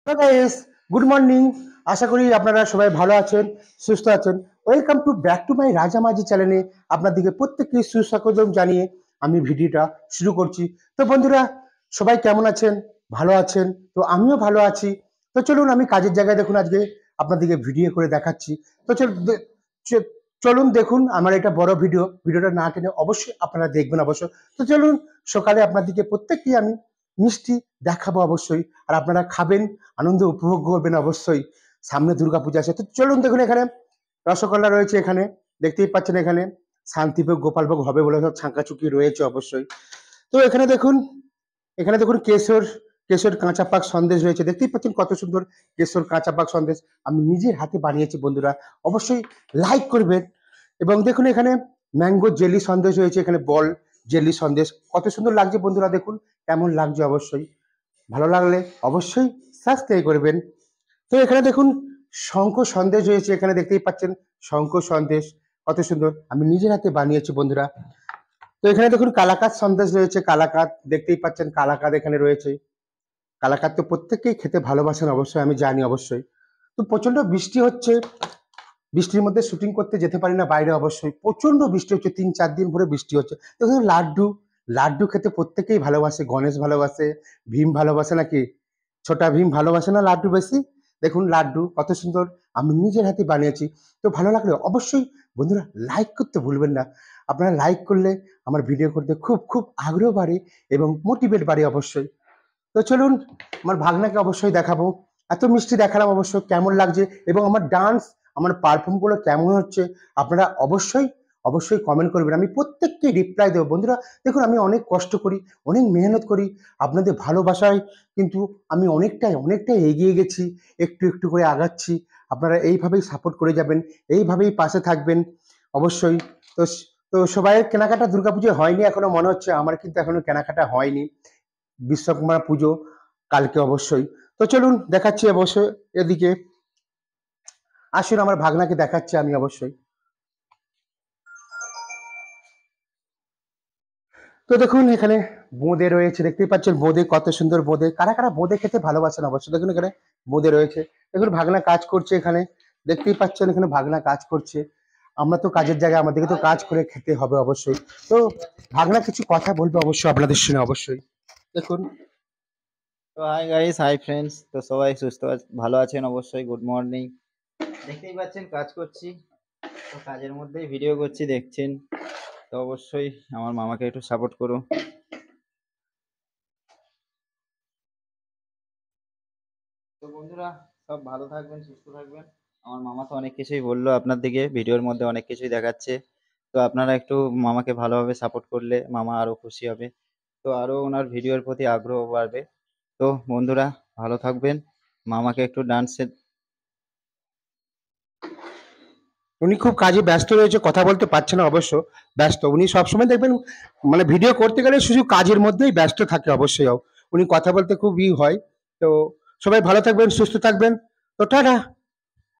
Hello guys, good morning. আশা করি আপনারা সবাই ভালো আছেন, সুস্থ আছেন। Welcome to back to my Rajamajhi চ্যানেলে আপনাদেরকে প্রত্যেককে সুস্বাগতম জানিয়ে আমি ভিডিওটা শুরু করছি। তো বন্ধুরা, সবাই কেমন আছেন? ভালো আছেন? তো আমিও ভালো আছি। তো চলুন, আমি কাজের জায়গায় দেখুন আজকে আপনাদেরকে ভিডিও করে দেখাচ্ছি। তো চলুন দেখুন আমার এটা বড় ভিডিওটা না টেনে অবশ্যই আপনারা দেখবেন অবশ্যই। তো চলুন, সকালে আপনাদেরকে প্রত্যেককে আমি মিষ্টি দেখাবো অবশ্যই, আর আপনারা খাবেন, আনন্দ উপভোগ করবেন অবশ্যই। সামনে দুর্গাপূজা আছে, তো চলুন দেখুন এখানে রসগোল্লা রয়েছে, এখানে দেখতেই পাচ্ছেন, এখানে শান্তিভোগ গোপালভোগ হবে বলে সব ছাঁকাচুকি রয়েছে অবশ্যই। তো এখানে দেখুন কেশর কেশর কাঁচা পাক সন্দেশ রয়েছে, দেখতেই পাচ্ছেন কত সুন্দর কেশর কাঁচা পাক সন্দেশ আমি নিজের হাতে বানিয়েছি বন্ধুরা, অবশ্যই লাইক করবেন। এবং দেখুন এখানে ম্যাঙ্গো জেলি সন্দেশ রয়েছে, এখানে বল জেলি সন্দেশ কত সুন্দর লাগছে বন্ধুরা, দেখুন কেমন লাগছে অবশ্যই। ভালো লাগলে অবশ্যই সাবস্ক্রাইব করবেন। তো এখানে দেখুন শঙ্খ সন্দেশ রয়েছে, এখানে দেখতেই পাচ্ছেন শঙ্খ সন্দেশ কত সুন্দর আমি নিজের হাতে বানিয়েছি বন্ধুরা। তো এখানে দেখুন কালাকাঁদ সন্দেশ রয়েছে, কালাকাঁদ দেখতেই পাচ্ছেন, কালাকাঁদ এখানে রয়েছে। কালাকাঁদ তো প্রত্যেকেই খেতে ভালোবাসেন অবশ্যই, আমি জানি অবশ্যই। তো প্রচন্ড বৃষ্টি হচ্ছে, বৃষ্টির মধ্যে শুটিং করতে যেতে পারি না বাইরে, অবশ্যই প্রচন্ড বৃষ্টি হচ্ছে, 3-4 দিন ধরে বৃষ্টি হচ্ছে। দেখুন লাড্ডু লাড্ডু খেতে প্রত্যেকেই ভালোবাসে, গণেশ ভালোবাসে, ভীম ভালোবাসে নাকি, ছোটা ভীম ভালোবাসে না লাড্ডু বেশি। দেখুন লাড্ডু কত সুন্দর আমি নিজের হাতে বানিয়েছি। তো ভালো লাগলে অবশ্যই বন্ধুরা লাইক করতে ভুলবেন না। আপনারা লাইক করলে আমার ভিডিও করতে খুব খুব আগ্রহ বাড়ে এবং মোটিভেট বাড়ে অবশ্যই। তো চলুন, আমার ভাগনাকে অবশ্যই দেখাবো। এত মিষ্টি দেখালাম, অবশ্য কেমন লাগছে এবং আমার ডান্স, আমার পারফর্ম গুলো কেমন হচ্ছে আপনারা অবশ্যই অবশ্যই কমেন্ট করবেন। আমি প্রত্যেককে রিপ্লাই দেবো বন্ধুরা। দেখুন আমি অনেক কষ্ট করি, অনেক মেহনত করি, আপনাদের ভালোবাসায় কিন্তু আমি অনেকটাই অনেকটাই এগিয়ে গেছি, একটু একটু করে আগাচ্ছি। আপনারা এইভাবেই সাপোর্ট করে যাবেন, এইভাবেই পাশে থাকবেন অবশ্যই। তো তো সবাই কেনাকাটা দুর্গাপুজো হয়নি এখনো মনে হচ্ছে, আমার কিন্তু এখনো কেনাকাটা হয়নি। বিশ্বকর্মা পুজো কালকে অবশ্যই। তো চলুন দেখাচ্ছি অবশ্যই, এদিকে আসুন আমার ভাগনাকে দেখাচ্ছি আমি অবশ্যই। তো দেখুন এখানে বোঁদে রয়েছে, দেখতেই পাচ্ছেন বোঁদে কত সুন্দর বোঁদে, কারা কারা বোঁদে খেতে ভালোবাসেন অবশ্যই। দেখুন এখানে বোঁদে রয়েছে, দেখুন ভাগনা কাজ করছে এখানে, দেখতেই পাচ্ছেন এখানে ভাগনা কাজ করছে। আমরা তো কাজের জায়গায়, আমাদেরকে তো কাজ করে খেতে হবে অবশ্যই। তো ভাগনা কিছু কথা বলবে অবশ্যই আপনাদের শুনে অবশ্যই, দেখুন। তো হাই গাইস, হাই ফ্রেন্ডস। তো সবাই ভালো আছেন অবশ্যই। Good morning. দেখতেই পাচ্ছেন কাজ করছি, তো কাজের মধ্যেই ভিডিও করছি দেখছেন। তো অবশ্যই আমার মামাকে একটু সাপোর্ট করো। তো বন্ধুরা, সব ভালো থাকবেন, সুস্থ থাকবেন। আমার মামা তো অনেক কিছুই বললো আপনার দিকে, ভিডিওর মধ্যে অনেক কিছুই দেখাচ্ছে। তো আপনারা একটু মামাকে ভালোভাবে সাপোর্ট করলে মামা আরো খুশি হবে, তো আরো ওনার ভিডিওর প্রতি আগ্রহ বাড়বে। তো বন্ধুরা ভালো থাকবেন, মামাকে একটু ডান্সে। উনি খুব কাজে ব্যস্ত রয়েছে, কথা বলতে পারছে না অবশ্য, ব্যস্ত উনি সবসময় দেখবেন, মানে ভিডিও করতে গেলে শুধু কাজের মধ্যেই ব্যস্ত থাকে অবশ্যই। উনি কথা বলতে খুব হয়। তো সবাই ভালো থাকবেন, সুস্থ থাকবেন। তো টাটা।